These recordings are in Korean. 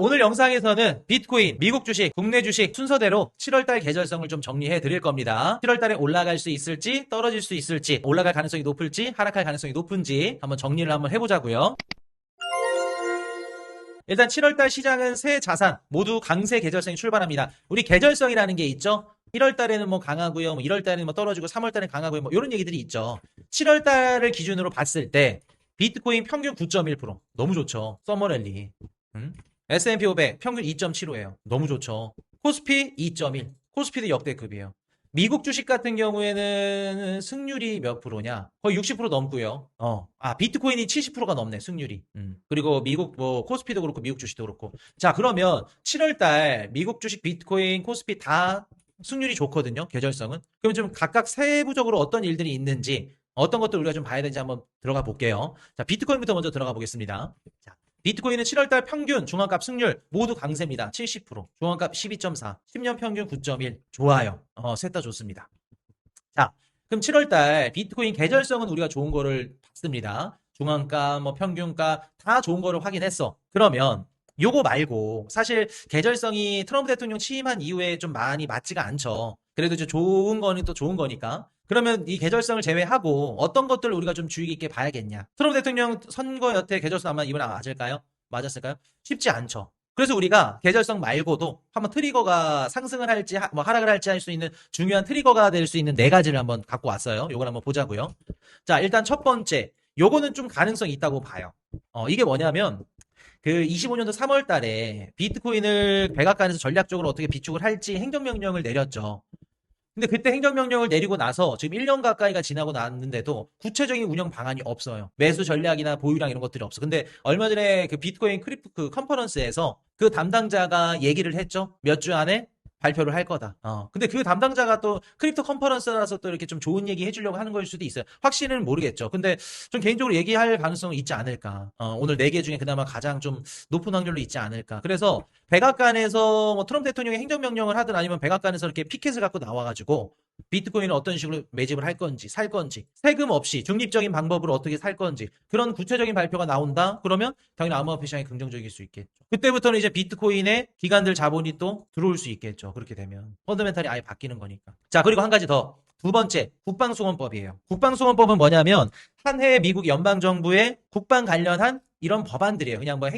오늘 영상에서는 비트코인, 미국 주식, 국내 주식 순서대로 7월달 계절성을 좀 정리해 드릴 겁니다. 7월달에 올라갈 수 있을지, 떨어질 수 있을지, 올라갈 가능성이 높을지, 하락할 가능성이 높은지 한번 정리를 한번 해보자고요. 일단 7월달 시장은 새 자산 모두 강세 계절성이 출발합니다. 우리 계절성이라는 게 있죠. 1월달에는 뭐 강하고요, 뭐 1월달에는 뭐 떨어지고 3월달에는 강하고요, 뭐 이런 얘기들이 있죠. 7월달을 기준으로 봤을 때 비트코인 평균 9.1% 너무 좋죠. 서머랠리. S&P 500 평균 2.75예요. 너무 좋죠. 코스피 2.1. 코스피도 역대급이에요. 미국 주식 같은 경우에는 승률이 몇 프로냐? 거의 60% 넘고요. 비트코인이 70%가 넘네, 승률이. 그리고 미국 뭐 코스피도 그렇고 미국 주식도 그렇고. 자, 그러면 7월 달 미국 주식, 비트코인, 코스피 다 승률이 좋거든요. 계절성은. 그럼 좀 각각 세부적으로 어떤 일들이 있는지, 어떤 것들 우리가 좀 봐야 되는지 한번 들어가 볼게요. 자, 비트코인부터 먼저 들어가 보겠습니다. 자, 비트코인은 7월달 평균 중앙값 승률 모두 강세입니다. 70%. 중앙값 12.4. 10년 평균 9.1. 좋아요. 셋 다 좋습니다. 자, 그럼 7월달 비트코인 계절성은 우리가 좋은 거를 봤습니다. 중앙값, 뭐 평균값 다 좋은 거를 확인했어. 그러면 요거 말고 사실 계절성이 트럼프 대통령 취임한 이후에 좀 많이 맞지가 않죠. 그래도 이제 좋은 거는 또 좋은 거니까. 그러면 이 계절성을 제외하고 어떤 것들을 우리가 좀 주의 깊게 봐야겠냐. 트럼프 대통령 선거 여태 계절성 아마 이번에 맞을까요? 맞았을까요? 쉽지 않죠. 그래서 우리가 계절성 말고도 한번 트리거가 상승을 할지 뭐 하락을 할지 할 수 있는 중요한 트리거가 될 수 있는 네 가지를 한번 갖고 왔어요. 요걸 한번 보자고요. 자, 일단 첫 번째. 요거는 좀 가능성이 있다고 봐요. 이게 뭐냐면 그 25년도 3월 달에 비트코인을 백악관에서 전략적으로 어떻게 비축을 할지 행정명령을 내렸죠. 근데 그때 행정명령을 내리고 나서 지금 1년 가까이가 지나고 났는데도 구체적인 운영 방안이 없어요. 매수 전략이나 보유량 이런 것들이 없어. 근데 얼마 전에 그 비트코인 크리프 그 컨퍼런스에서 그 담당자가 얘기를 했죠. 몇 주 안에 발표를 할 거다. 근데 그 담당자가 또 크립토 컨퍼런스라서 또 이렇게 좀 좋은 얘기 해주려고 하는 걸 수도 있어요. 확실히는 모르겠죠. 근데 좀 개인적으로 얘기할 가능성은 있지 않을까. 오늘 4개 중에 그나마 가장 좀 높은 확률로 있지 않을까. 그래서 백악관에서 뭐 트럼프 대통령이 행정명령을 하든 아니면 백악관에서 이렇게 피켓을 갖고 나와가지고 비트코인을 어떤 식으로 매집을 할 건지, 살 건지, 세금 없이 중립적인 방법으로 어떻게 살 건지, 그런 구체적인 발표가 나온다? 그러면 당연히 암호화폐 시장이 긍정적일 수 있겠죠. 그때부터는 이제 비트코인의 기관들 자본이 또 들어올 수 있겠죠. 그렇게 되면. 펀더멘탈이 아예 바뀌는 거니까. 자, 그리고 한 가지 더. 두 번째, 국방수원법이에요. 국방수원법은 뭐냐면, 한 해 미국 연방정부의 국방 관련한 이런 법안들이에요. 그냥 뭐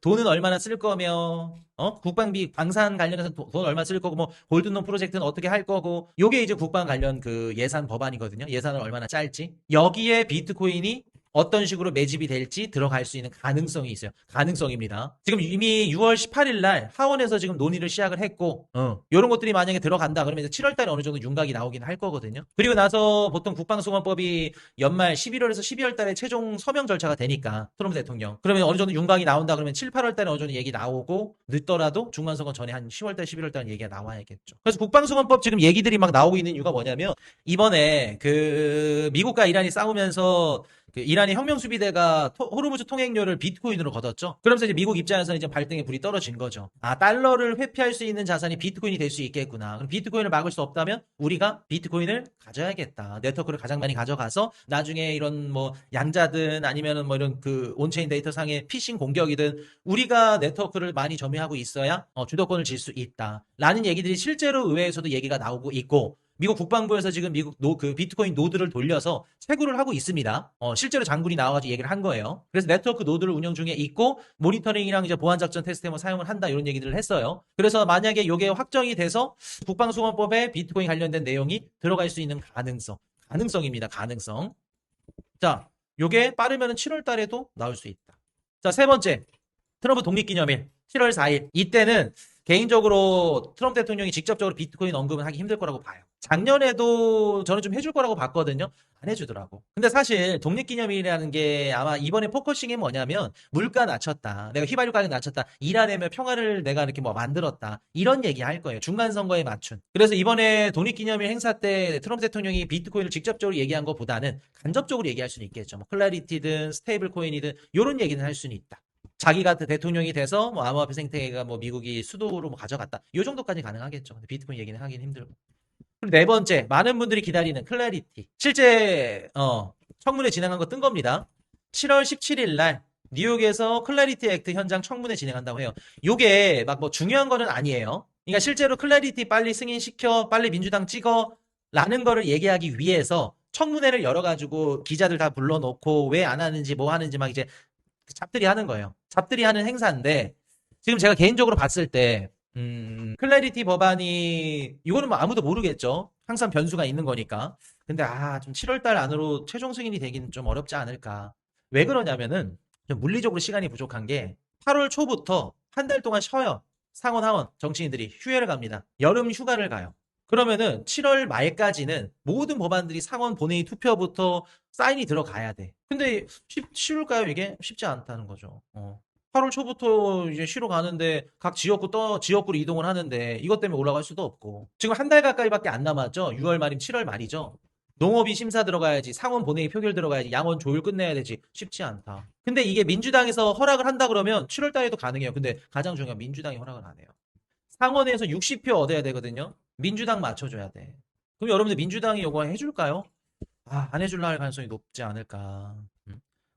돈은 얼마나 쓸 거며, 국방비, 방산 관련해서 돈 얼마 쓸 거고, 뭐, 골든론 프로젝트는 어떻게 할 거고, 요게 이제 국방 관련 그 예산 법안이거든요. 예산을 얼마나 짤지. 여기에 비트코인이 어떤 식으로 매집이 될지 들어갈 수 있는 가능성이 있어요. 가능성입니다. 지금 이미 6월 18일 날 하원에서 지금 논의를 시작을 했고, 이런 것들이 만약에 들어간다 그러면 이제 7월 달에 어느 정도 윤곽이 나오긴 할 거거든요. 그리고 나서 보통 국방수원법이 연말 11월에서 12월 달에 최종 서명 절차가 되니까 트럼프 대통령. 그러면 어느 정도 윤곽이 나온다 그러면 7, 8월 달에 어느 정도 얘기 나오고 늦더라도 중간선거 전에 한 10월 달, 11월 달 얘기가 나와야겠죠. 그래서 국방수원법 지금 얘기들이 막 나오고 있는 이유가 뭐냐면 이번에 그 미국과 이란이 싸우면서 그 이란의 혁명수비대가 호르무즈 통행료를 비트코인으로 걷었죠. 그러면서 이제 미국 입장에서는 이제 발등에 불이 떨어진 거죠. 달러를 회피할 수 있는 자산이 비트코인이 될 수 있겠구나. 그럼 비트코인을 막을 수 없다면 우리가 비트코인을 가져야겠다. 네트워크를 가장 많이 가져가서 나중에 이런 뭐 양자든 아니면은 뭐 이런 그 온체인 데이터 상의 피싱 공격이든 우리가 네트워크를 많이 점유하고 있어야 주도권을 질 수 있다. 라는 얘기들이 실제로 의회에서도 얘기가 나오고 있고 미국 국방부에서 지금 그 비트코인 노드를 돌려서 채굴을 하고 있습니다. 실제로 장군이 나와가지고 얘기를 한 거예요. 그래서 네트워크 노드를 운영 중에 있고 모니터링이랑 이제 보안 작전 테스트에 뭐 사용을 한다 이런 얘기들을 했어요. 그래서 만약에 이게 확정이 돼서 국방수원법에 비트코인 관련된 내용이 들어갈 수 있는 가능성입니다. 가능성. 자, 요게 빠르면 7월 달에도 나올 수 있다. 자, 세 번째. 트럼프 독립기념일 7월 4일. 이때는 개인적으로 트럼프 대통령이 직접적으로 비트코인 언급은 하기 힘들 거라고 봐요. 작년에도 저는 좀 해줄 거라고 봤거든요. 안 해주더라고. 근데 사실 독립기념일이라는 게 아마 이번에 포커싱이 뭐냐면 물가 낮췄다. 내가 휘발유 가격 낮췄다. 이란에면 평화를 내가 이렇게 뭐 만들었다. 이런 얘기 할 거예요. 중간선거에 맞춘. 그래서 이번에 독립기념일 행사 때 트럼프 대통령이 비트코인을 직접적으로 얘기한 것보다는 간접적으로 얘기할 수는 있겠죠. 뭐 클래리티든 스테이블 코인이든 이런 얘기는 할 수는 있다. 자기가 대통령이 돼서 뭐 암호화폐 생태계가 뭐 미국이 수도로 뭐 가져갔다. 이 정도까지 가능하겠죠. 근데 비트코인 얘기는 하긴 힘들고. 그리고 네 번째, 많은 분들이 기다리는 클래리티. 실제 청문회 진행한 거 뜬 겁니다. 7월 17일 날 뉴욕에서 클래리티 액트 현장 청문회 진행한다고 해요. 요게 막 뭐 중요한 거는 아니에요. 그러니까 실제로 클래리티 빨리 승인시켜, 빨리 민주당 찍어, 라는 거를 얘기하기 위해서 청문회를 열어가지고 기자들 다 불러놓고 왜 안 하는지 뭐 하는지 막 이제 잡들이 하는 거예요. 잡들이 하는 행사인데 지금 제가 개인적으로 봤을 때 클래리티 법안이 이거는 뭐 아무도 모르겠죠. 항상 변수가 있는 거니까. 근데 좀 7월 달 안으로 최종 승인이 되기는 좀 어렵지 않을까. 왜 그러냐면은 좀 물리적으로 시간이 부족한 게 8월 초부터 한 달 동안 쉬어요. 상원 하원 정치인들이 휴회를 갑니다. 여름 휴가를 가요. 그러면은 7월 말까지는 모든 법안들이 상원 본회의 투표부터 사인이 들어가야 돼. 근데 쉬울까요? 이게 쉽지 않다는 거죠. 8월 초부터 이제 쉬러 가는데 각 지역구로 이동을 하는데 이것 때문에 올라갈 수도 없고 지금 한 달 가까이밖에 안 남았죠. 6월 말이면 7월 말이죠. 농업이 심사 들어가야지, 상원 본회의 표결 들어가야지, 양원 조율 끝내야 되지. 쉽지 않다. 근데 이게 민주당에서 허락을 한다 그러면 7월 달에도 가능해요. 근데 가장 중요한 민주당이 허락을 안 해요. 상원에서 60표 얻어야 되거든요. 민주당 맞춰줘야 돼. 그럼 여러분들 민주당이 이거 해줄까요? 안 해줄라 할 가능성이 높지 않을까.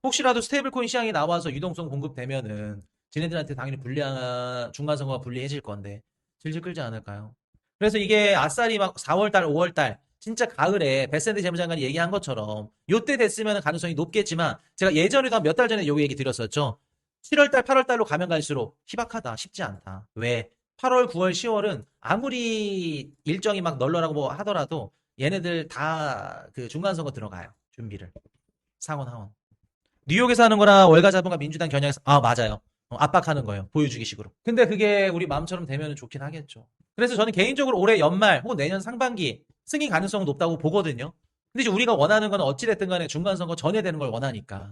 혹시라도 스테이블 코인 시장이 나와서 유동성 공급되면은 지네들한테 당연히 불리한 중간선거가 불리해질 건데 질질 끌지 않을까요? 그래서 이게 아싸리 막 4월달, 5월달 진짜 가을에 베센트 재무장관이 얘기한 것처럼 요때 됐으면 가능성이 높겠지만 제가 예전에도 한 몇 달 전에 요 얘기 드렸었죠. 7월달, 8월달로 가면 갈수록 희박하다, 쉽지 않다. 왜? 8월, 9월, 10월은 아무리 일정이 막 널널하고 뭐 하더라도 얘네들 다 그 중간선거 들어가요. 준비를. 상원, 하원. 뉴욕에서 하는 거나 월가 자본가 민주당 겨냥해서 맞아요. 압박하는 거예요. 보여주기 식으로. 근데 그게 우리 마음처럼 되면 좋긴 하겠죠. 그래서 저는 개인적으로 올해 연말 혹은 내년 상반기 승인 가능성은 높다고 보거든요. 근데 이제 우리가 원하는 건 어찌됐든 간에 중간선거 전에 되는 걸 원하니까.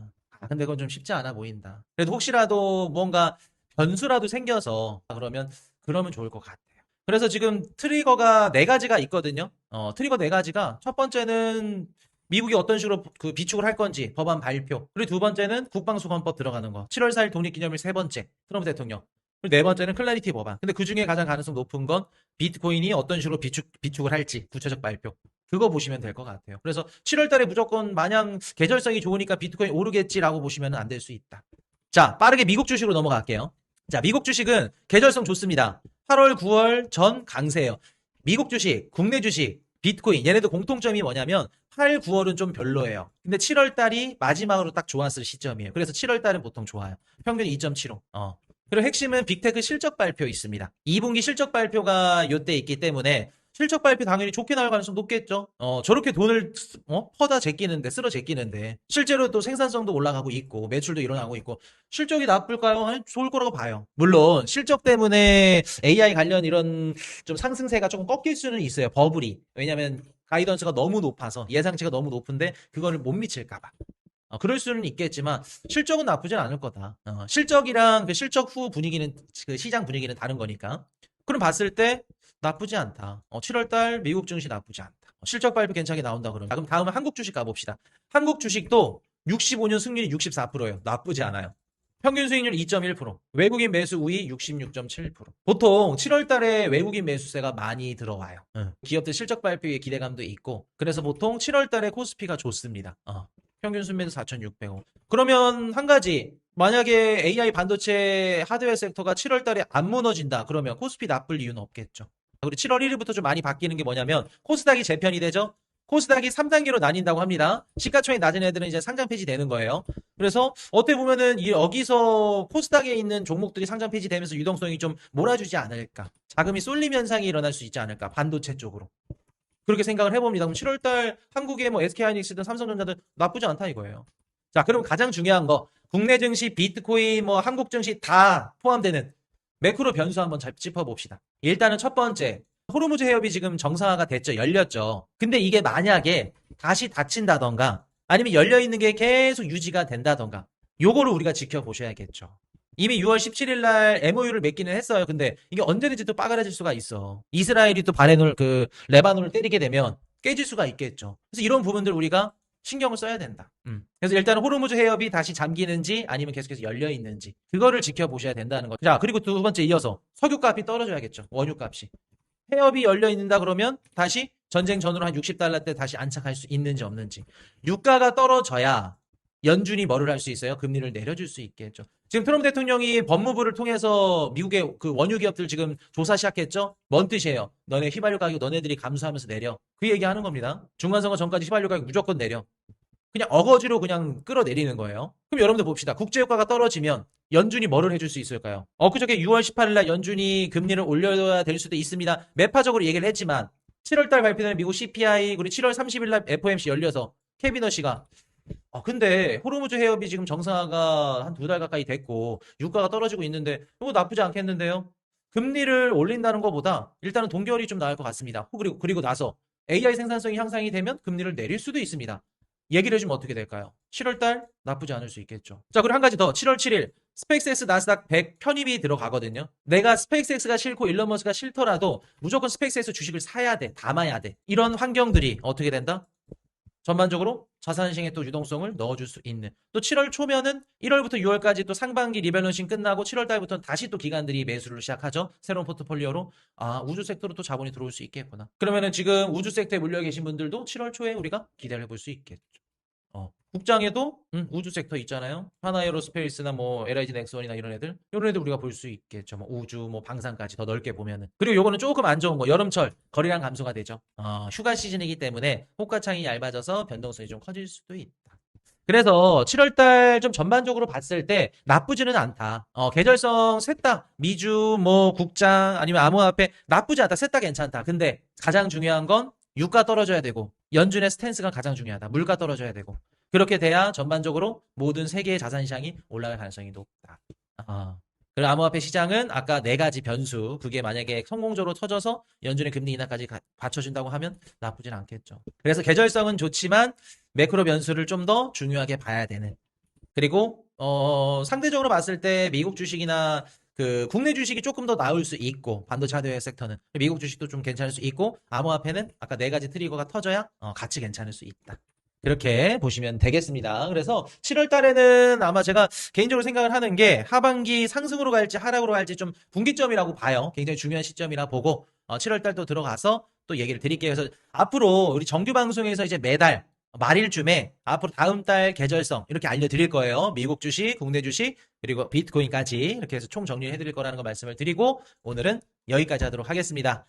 근데 그건 좀 쉽지 않아 보인다. 그래도 혹시라도 뭔가 변수라도 생겨서 그러면 좋을 것 같아요. 그래서 지금 트리거가 네 가지가 있거든요. 트리거 네 가지가 첫 번째는 미국이 어떤 식으로 그 비축을 할 건지 법안 발표. 그리고 두 번째는 국방수권법 들어가는 거. 7월 4일 독립기념일 세 번째. 트럼프 대통령. 그리고 네 번째는 클래리티 법안. 근데 그 중에 가장 가능성 높은 건 비트코인이 어떤 식으로 비축을 할지 구체적 발표. 그거 보시면 될 것 같아요. 그래서 7월 달에 무조건 마냥 계절성이 좋으니까 비트코인 오르겠지라고 보시면 안 될 수 있다. 자, 빠르게 미국 주식으로 넘어갈게요. 자, 미국 주식은 계절성 좋습니다. 8월, 9월 전 강세예요. 미국 주식, 국내 주식, 비트코인 얘네들 공통점이 뭐냐면 8, 9월은 좀 별로예요. 근데 7월 달이 마지막으로 딱 좋았을 시점이에요. 그래서 7월 달은 보통 좋아요. 평균 2.75. 그리고 핵심은 빅테크 실적 발표 있습니다. 2분기 실적 발표가 요때 있기 때문에 실적 발표 당연히 좋게 나올 가능성 높겠죠. 저렇게 돈을 퍼다 제끼는데 쓸어 제끼는데 실제로 또 생산성도 올라가고 있고 매출도 일어나고 있고 실적이 나쁠까요? 아니, 좋을 거라고 봐요. 물론 실적 때문에 AI 관련 이런 좀 상승세가 조금 꺾일 수는 있어요. 버블이. 왜냐면 가이던스가 너무 높아서 예상치가 너무 높은데 그거를 못 미칠까 봐. 그럴 수는 있겠지만 실적은 나쁘진 않을 거다. 실적이랑 그 실적 후 분위기는 그 시장 분위기는 다른 거니까. 그럼 봤을 때 나쁘지 않다. 7월달 미국 증시 나쁘지 않다. 실적 발표 괜찮게 나온다 그러면. 그럼 다음은 한국 주식 가봅시다. 한국 주식도 65년 승률이 64%예요. 나쁘지 않아요. 평균 수익률 2.1%. 외국인 매수 우위 66.7%. 보통 7월달에 외국인 매수세가 많이 들어와요. 기업들 실적 발표에 기대감도 있고. 그래서 보통 7월달에 코스피가 좋습니다. 평균 순매도 4,600원. 그러면 한 가지. 만약에 AI 반도체 하드웨어 섹터가 7월 달에 안 무너진다. 그러면 코스피 나쁠 이유는 없겠죠. 그리고 7월 1일부터 좀 많이 바뀌는 게 뭐냐면 코스닥이 재편이 되죠. 코스닥이 3단계로 나뉜다고 합니다. 시가총액 낮은 애들은 이제 상장 폐지되는 거예요. 그래서 어떻게 보면은 여기서 코스닥에 있는 종목들이 상장 폐지되면서 유동성이 좀 몰아주지 않을까. 자금이 쏠림 현상이 일어날 수 있지 않을까. 반도체 쪽으로. 그렇게 생각을 해봅니다. 그럼 7월달 한국의 뭐 SK하이닉스든 삼성전자든 나쁘지 않다 이거예요. 자, 그럼 가장 중요한 거 국내 증시, 비트코인, 뭐 한국 증시 다 포함되는 매크로 변수 한번 잘 짚어봅시다. 일단은 첫 번째, 호르무즈 해협이 지금 정상화가 됐죠. 열렸죠. 근데 이게 만약에 다시 닫힌다던가 아니면 열려있는 게 계속 유지가 된다던가 요거를 우리가 지켜보셔야겠죠. 이미 6월 17일 날 MOU를 맺기는 했어요. 근데 이게 언제든지 또 빠그라질 수가 있어. 이스라엘이 또 레바논을 때리게 되면 깨질 수가 있겠죠. 그래서 이런 부분들 우리가 신경을 써야 된다. 그래서 일단은 호르무즈 해협이 다시 잠기는지 아니면 계속해서 열려 있는지 그거를 지켜보셔야 된다는 거죠. 자, 그리고 두 번째 이어서 석유값이 떨어져야겠죠. 원유값이. 해협이 열려 있는다 그러면 다시 전쟁 전후로 한 $60대 다시 안착할 수 있는지 없는지. 유가가 떨어져야 연준이 뭐를 할 수 있어요? 금리를 내려줄 수 있겠죠. 지금 트럼프 대통령이 법무부를 통해서 미국의 그 원유 기업들 지금 조사 시작했죠? 뭔 뜻이에요? 너네 휘발유 가격 너네들이 감수하면서 내려. 그 얘기하는 겁니다. 중간선거 전까지 휘발유 가격 무조건 내려. 그냥 어거지로 그냥 끌어내리는 거예요. 그럼 여러분들 봅시다. 국제유가가 떨어지면 연준이 뭐를 해줄 수 있을까요? 엊그저께 6월 18일 날 연준이 금리를 올려야 될 수도 있습니다. 매파적으로 얘기를 했지만 7월 달 발표되는 미국 CPI 그리고 7월 30일 날 FOMC 열려서 캐비너시가 근데 호르무즈 해협이 지금 정상화가 한 2달 가까이 됐고 유가가 떨어지고 있는데 이거 나쁘지 않겠는데요? 금리를 올린다는 것보다 일단은 동결이 좀 나을 것 같습니다. 그리고 나서 AI 생산성이 향상이 되면 금리를 내릴 수도 있습니다. 얘기를 해주면 어떻게 될까요? 7월달 나쁘지 않을 수 있겠죠. 자, 그리고 한 가지 더. 7월 7일 스페이스X 나스닥 100 편입이 들어가거든요. 내가 스페이스X가 싫고 일론 머스크가 싫더라도 무조건 스페이스X 주식을 사야 돼. 담아야 돼. 이런 환경들이 어떻게 된다? 전반적으로 자산시장에 또 유동성을 넣어줄 수 있는. 또 7월 초면은 1월부터 6월까지 또 상반기 리밸런싱 끝나고 7월 달부터 다시 또 기관들이 매수를 시작하죠. 새로운 포트폴리오로. 우주 섹터로 또 자본이 들어올 수 있겠구나. 그러면은 지금 우주 섹터에 물려 계신 분들도 7월 초에 우리가 기대를 해볼 수 있겠죠. 국장에도 우주 섹터 있잖아요. 하나에로스페이스나 뭐 LIG 넥스원이나 이런 애들 우리가 볼 수 있겠죠. 뭐 우주 뭐 방산까지 더 넓게 보면은. 그리고 요거는 조금 안 좋은 거 여름철 거래량 감소가 되죠. 휴가 시즌이기 때문에 호가창이 얇아져서 변동성이 좀 커질 수도 있다. 그래서 7월달 좀 전반적으로 봤을 때 나쁘지는 않다. 계절성 셋 다 미주 뭐 국장 아니면 암호화폐 나쁘지 않다. 셋 다 괜찮다. 근데 가장 중요한 건 유가 떨어져야 되고 연준의 스탠스가 가장 중요하다. 물가 떨어져야 되고 그렇게 돼야 전반적으로 모든 세계의 자산시장이 올라갈 가능성이 높다. 그리고 암호화폐 시장은 아까 네 가지 변수 그게 만약에 성공적으로 터져서 연준의 금리 인하까지 받쳐준다고 하면 나쁘진 않겠죠. 그래서 계절성은 좋지만 매크로 변수를 좀 더 중요하게 봐야 되는. 그리고 상대적으로 봤을 때 미국 주식이나 그 국내 주식이 조금 더 나을 수 있고 반도체 하드웨어 섹터는 미국 주식도 좀 괜찮을 수 있고 암호화폐는 아까 네 가지 트리거가 터져야 같이 괜찮을 수 있다. 그렇게 보시면 되겠습니다. 그래서 7월 달에는 아마 제가 개인적으로 생각을 하는 게 하반기 상승으로 갈지 하락으로 갈지 좀 분기점이라고 봐요. 굉장히 중요한 시점이라 보고 7월 달도 들어가서 또 얘기를 드릴게요. 그래서 앞으로 우리 정규 방송에서 이제 매달 말일쯤에 앞으로 다음 달 계절성 이렇게 알려드릴 거예요. 미국 주식, 국내 주식, 그리고 비트코인까지 이렇게 해서 총 정리를 해드릴 거라는 거 말씀을 드리고 오늘은 여기까지 하도록 하겠습니다.